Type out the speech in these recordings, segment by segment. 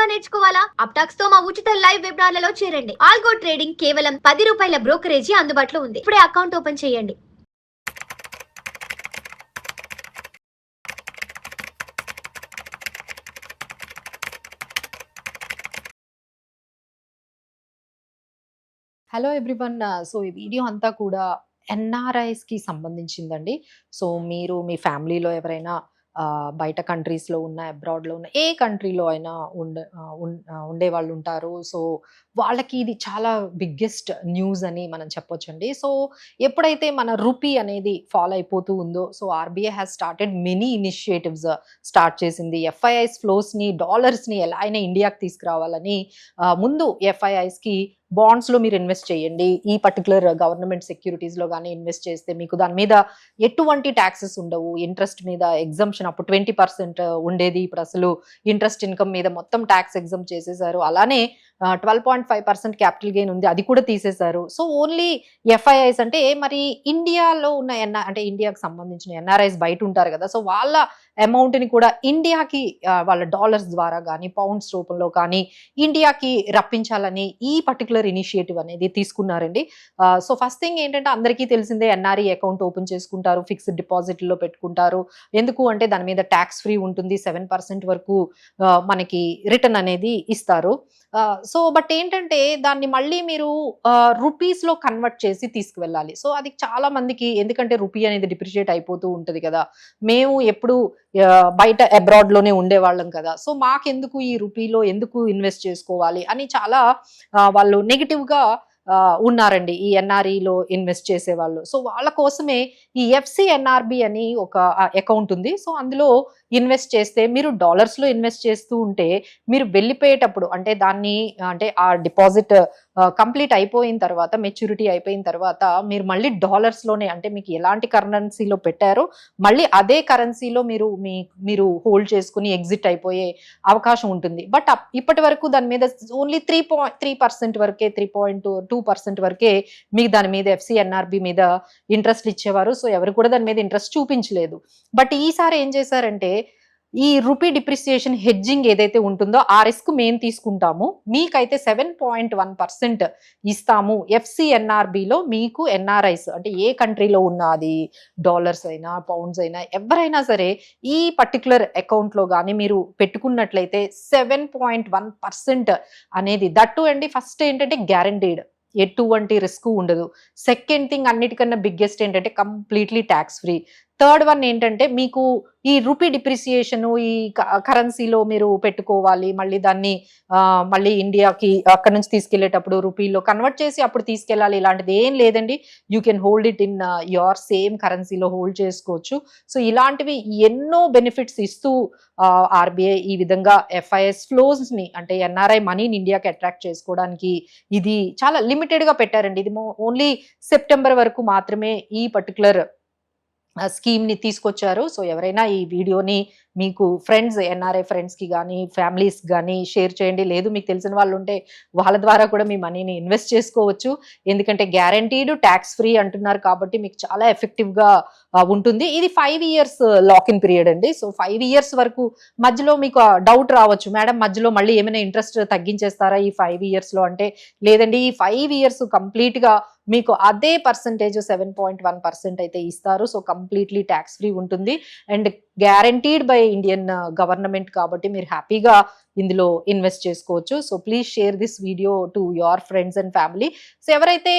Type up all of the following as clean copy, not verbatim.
గా నేర్చుకోవాలా? అప్టాక్స్ తో మా ఉచిత లైవ్ వెబినార్లలో చేరండి. ఆల్గో ట్రేడింగ్ కేవలం ₹10 బ్రోకరేజీ అందుబాటులో ఉంది. ఇప్పుడే అకౌంట్ ఓపెన్ చేయండి. Hello everyone. సో ఈ వీడియో అంతా కూడా ఎన్ఆర్ఐస్‌కి సంబంధించిందండి. సో మీరు మీ ఫ్యామిలీలో ఎవరైనా బయట కంట్రీస్‌లో ఉన్న, అబ్రాడ్‌లో ఉన్న, ఏ కంట్రీలో అయినా ఉండేవాళ్ళు ఉంటారు. సో వాళ్ళకి ఇది చాలా బిగ్గెస్ట్ న్యూస్ అని మనం చెప్పొచ్చండి. సో ఎప్పుడైతే మన రూపీ అనేది ఫాల్ అయిపోతూ ఉందో, so RBI has started many initiatives start చేసింది. ఎఫ్ఐఐస్ ఫ్లోస్‌ని, డాలర్స్‌ని ఎలా అయినా ఇండియాకి తీసుకురావాలని ముందు ఎఫ్ఐఐస్‌కి బాండ్స్‌లో మీరు ఇన్వెస్ట్ చేయండి. ఈ పర్టిక్యులర్ గవర్నమెంట్ సెక్యూరిటీస్‌లో గాని ఇన్వెస్ట్ చేస్తే మీకు దాని మీద ఎటువంటి టాక్సెస్ ఉండవు. ఇంట్రెస్ట్ మీద ఎగ్జంప్షన్ అప్పుడు 20% ఉండేది. ఇప్పుడు అసలు ఇంట్రెస్ట్ ఇన్‌కమ్ మీద మొత్తం టాక్స్ ఎగ్జంప్ట్ చేసేసారు. అలానే 12.5% క్యాపిటల్ గెయిన్ ఉంది. అది కూడా తీసేశారు. సో ఓన్లీ ఎఫ్ఐఐస్ అంటే మరి ఇండియాలో ఉన్న అంటే ఇండియాకి సంబంధించిన ఎన్ఆర్ఐస్ బయట ఉంటారు కదా! సో వాళ్ళ అమౌంట్‌ని కూడా ఇండియాకి వాళ్ళ డాలర్స్ ద్వారా గాని, పౌండ్స్ రూపంలో కానీ ఇండియాకి రప్పించాలని ఈ పర్టిక్యులర్ ఇనిషియేటివ్ అనేది తీసుకున్నారండి. సో ఫస్ట్ థింగ్ ఏంటంటే అందరికీ తెలిసిందే, ఎన్ఆర్ఈ అకౌంట్ ఓపెన్ చేసుకుంటారు. ఫిక్స్డ్ డిపాజిట్‌లో పెట్టుకుంటారు. ఎందుకు అంటే దాని మీద టాక్స్ ఫ్రీ ఉంటుంది. 7% వరకు మనకి రిటర్న్ అనేది ఇస్తారు. సో బట్ ఏంటంటే దాన్ని మళ్ళీ మీరు రూపీస్‌లో కన్వర్ట్ చేసి తీసుకువెళ్ళాలి. సో అది చాలా మందికి, ఎందుకంటే రూపీ అనేది డిప్రిషియేట్ అయిపోతూ ఉంటది కదా! మేము ఎప్పుడు బయట అబ్రాడ్‌లోనే ఉండేవాళ్ళం కదా! సో మాకెందుకు ఈ రూపీలో ఎందుకు ఇన్వెస్ట్ చేసుకోవాలి అని చాలా వాళ్ళు నెగెటివ్‌గా ఉన్నారండి ఈ ఎన్ఆర్ఈలో ఇన్వెస్ట్ చేసేవాళ్ళు. సో వాళ్ళ కోసమే ఈ ఎఫ్‌సిఎన్ఆర్‌బి అని ఒక అకౌంట్ ఉంది. సో అందులో ఇన్వెస్ట్ చేస్తే మీరు డాలర్స్‌లో ఇన్వెస్ట్ చేస్తూ ఉంటే మీరు వెళ్ళిపోయేటప్పుడు అంటే దాన్ని అంటే ఆ డిపాజిట్ కంప్లీట్ అయిపోయిన తర్వాత, మెచ్యూరిటీ అయిపోయిన తర్వాత మీరు మళ్ళీ డాలర్స్‌లోనే, అంటే మీకు ఎలాంటి కరెన్సీలో పెట్టారో మళ్ళీ అదే కరెన్సీలో మీరు హోల్డ్ చేసుకొని ఎగ్జిట్ అయిపోయే అవకాశం ఉంటుంది. బట్ ఇప్పటి వరకు దాని మీద ఓన్లీ 3% వరకే, 3.2% వరకే మీకు దాని మీద ఎఫ్‌సిఎన్ఆర్‌బి మీద ఇంట్రెస్ట్ ఇచ్చేవారు. సో ఎవరు కూడా దాని మీద ఇంట్రెస్ట్ చూపించలేదు. బట్ ఈసారి ఏం చేశారంటే ఈ రూపీ డిప్రిసియేషన్ హెడ్జింగ్ ఏదైతే ఉంటుందో ఆ రిస్క్ మేము తీసుకుంటాము. మీకైతే 7.1% ఇస్తాము. ఎఫ్‌సిఎన్ఆర్‌బిలో మీకు ఎన్ఆర్ఐస్ అంటే ఏ కంట్రీలో ఉన్న, అది డాలర్స్ అయినా, పౌండ్స్ అయినా, ఎవరైనా సరే ఈ పర్టిక్యులర్ అకౌంట్‌లో గాని మీరు పెట్టుకున్నట్లయితే 7.1% అనేది, దట్టు అండి ఫస్ట్ ఏంటంటే గ్యారంటీడ్, ఎటువంటి రిస్క్ ఉండదు. సెకండ్ థింగ్, అన్నిటికన్నా బిగ్గెస్ట్ ఏంటంటే completely tax free. Third one ఏంటంటే మీకు ఈ రూపీ డిప్రిసియేషన్ ఈ కరెన్సీలో మీరు పెట్టుకోవాలి, మళ్ళీ దాన్ని మళ్ళీ ఇండియాకి అక్కడ నుంచి తీసుకెళ్లేటప్పుడు రూపీలో కన్వర్ట్ చేసి అప్పుడు తీసుకెళ్ళాలి, ఇలాంటిది ఏం లేదండి. You can hold it in your same కరెన్సీలో హోల్డ్ చేసుకోవచ్చు. సో ఇలాంటివి ఎన్నో బెనిఫిట్స్ ఇస్తూ ఆర్బీఐ ఈ విధంగా ఎఫ్ఐఎస్ ఫ్లోస్ ని, అంటే ఎన్ఆర్ఐ మనీని ఇండియాకి అట్రాక్ట్ చేసుకోవడానికి ఇది చాలా లిమిటెడ్ గా పెట్టారండి. ఇది ఓన్లీ సెప్టెంబర్ వరకు మాత్రమే ఈ పర్టికులర్ స్కీమ్ ని తీసుకొచ్చారు. సో ఎవరైనా ఈ వీడియోని మీకు ఫ్రెండ్స్, ఎన్ఆర్ఐ ఫ్రెండ్స్ కి కానీ, ఫ్యామిలీస్ కానీ షేర్ చేయండి. లేదు మీకు తెలిసిన వాళ్ళు ఉంటే వాళ్ళ ద్వారా కూడా మీ మనీని ఇన్వెస్ట్ చేసుకోవచ్చు. ఎందుకంటే గ్యారంటీడ్ ట్యాక్స్ ఫ్రీ అంటున్నారు కాబట్టి మీకు చాలా ఎఫెక్టివ్ గా ఉంటుంది. ఇది 5 years లాక్ ఇన్ పీరియడ్ అండి. సో 5 years వరకు మధ్యలో మీకు డౌట్ రావచ్చు, మేడం మధ్యలో మళ్ళీ ఏమైనా ఇంట్రెస్ట్ తగ్గించేస్తారా ఈ 5 years లో అంటే, లేదండి ఈ 5 years కంప్లీట్ గా మీకు అదే పర్సంటేజ్ 7.1% అయితే ఇస్తారు. సో కంప్లీట్లీ ట్యాక్స్ ఫ్రీ ఉంటుంది and guaranteed by Indian government కాబట్టి మీరు హ్యాపీగా ఇందులో ఇన్వెస్ట్ చేసుకోవచ్చు. So please share this video to your friends and family. So ఎవరైతే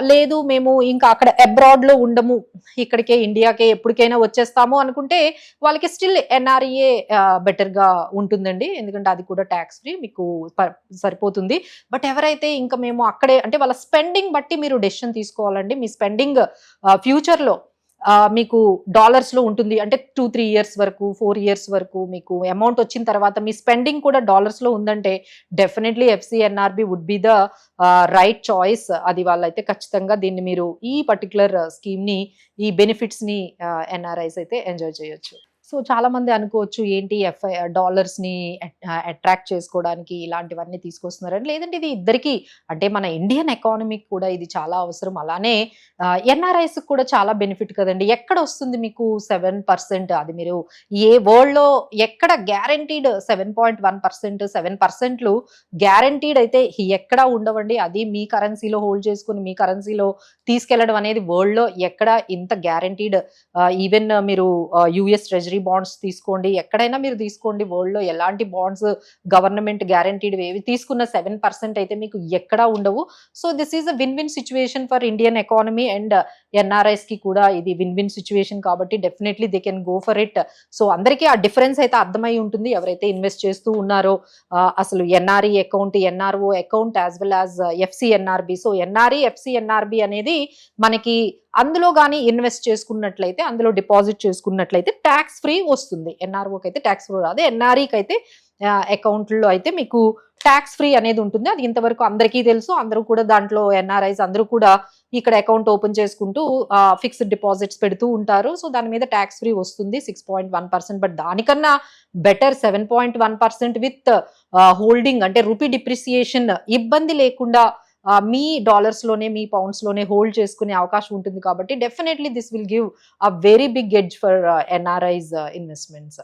లేదు మేము ఇంకా అక్కడ అబ్రాడ్ లో ఉండము, ఇక్కడికే ఇండియాకే ఎప్పటికైనా వచ్చేస్తాము అనుకుంటే వాళ్ళకి స్టిల్ ఎన్ఆర్ఈఏ బెటర్ గా ఉంటుందండి. ఎందుకంటే అది కూడా ట్యాక్స్ ఫ్రీ, మీకు సరిపోతుంది. బట్ ఎవరైతే ఇంకా మేము అక్కడే అంటే వాళ్ళ స్పెండింగ్ బట్టి మీరు డెసిషన్ తీసుకోవాలండి. మీ స్పెండింగ్ ఫ్యూచర్ లో మీకు డాలర్స్ లో ఉంటుంది అంటే 2-3 years వరకు, 4 years వరకు మీకు అమౌంట్ వచ్చిన తర్వాత మీ స్పెండింగ్ కూడా డాలర్స్ లో ఉందంటే definitely FCNRB would be the right choice. అది వాళ్ళైతే ఖచ్చితంగా దీన్ని మీరు ఈ పర్టికులర్ స్కీమ్ ని, ఈ బెనిఫిట్స్ ని ఎన్ఆర్ఐస్ అయితే ఎంజాయ్ చేయొచ్చు. సో చాలా మంది అనుకోవచ్చు ఏంటి డాలర్స్ ని అట్రాక్ట్ చేసుకోవడానికి ఇలాంటివన్నీ తీసుకొస్తున్నారని. లేదంటే ఇది ఇద్దరికి, అంటే మన ఇండియన్ ఎకానమీకి కూడా ఇది చాలా అవసరం. అలానే ఎన్ఆర్ఐస్ కూడా చాలా బెనిఫిట్ కదండి. ఎక్కడ వస్తుంది మీకు 7%? అది మీరు ఏ వరల్డ్ లో ఎక్కడ గ్యారంటీడ్ 7.1%, 7% గ్యారంటీడ్ అయితే ఎక్కడా ఉండవండి. అది మీ కరెన్సీలో హోల్డ్ చేసుకుని మీ కరెన్సీలో తీసుకెళ్లడం అనేది వరల్డ్ లో ఎక్కడ ఇంత గ్యారంటీడ్. ఈవెన్ మీరు యుఎస్ ట్రెజరీ బాండ్స్ తీసుకోండి, ఎక్కడైనా మీరు తీసుకోండి, వరల్డ్ లో ఎలాంటి బాండ్స్ గవర్నమెంట్ గ్యారంటీడ్ ఏవి తీసుకున్న 7% అయితే మీకు ఎక్కడా ఉండవు. So this is a win win situation for Indian economy and NRIs కి కూడా ఇది విన్ విన్ సిచ్యువేషన్ కాబట్టి definitely they can go for it. So అందరికీ ఆ డిఫరెన్స్ అయితే అర్థమై ఉంటుంది ఎవరైతే ఇన్వెస్ట్ చేస్తూ ఉన్నారో. అసలు NRE account, NRO account as well as FCNRB. So NRE FCNRB అనేది మనకి అందులో కానీ ఇన్వెస్ట్ చేసుకున్నట్లయితే, అందులో డిపాజిట్ చేసుకున్నట్లయితే ట్యాక్స్ ఫ్రీ వస్తుంది. ఎన్ఆర్ఓకి అయితే ట్యాక్స్ ఫ్రీ రాదు, ఎన్ఆర్ఈకి అయితే అకౌంట్లో అయితే మీకు ట్యాక్స్ ఫ్రీ అనేది ఉంటుంది. అది ఇంతవరకు అందరికీ తెలుసు. అందరూ కూడా దాంట్లో ఎన్ఆర్ఐస్ అందరూ కూడా ఇక్కడ అకౌంట్ ఓపెన్ చేసుకుంటూ ఫిక్స్డ్ డిపాజిట్స్ పెడుతూ ఉంటారు. సో దాని మీద ట్యాక్స్ ఫ్రీ వస్తుంది 6.1%. బట్ దానికన్నా బెటర్ 7.1% విత్ హోల్డింగ్, అంటే రూపీ డిప్రిసియేషన్ ఇబ్బంది లేకుండా మీ డాలర్స్ లోనే మీ పౌండ్స్ లోనే హోల్డ్ చేసుకునే అవకాశం ఉంటుంది. కాబట్టి definitely this will give a very big edge for NRIs investments.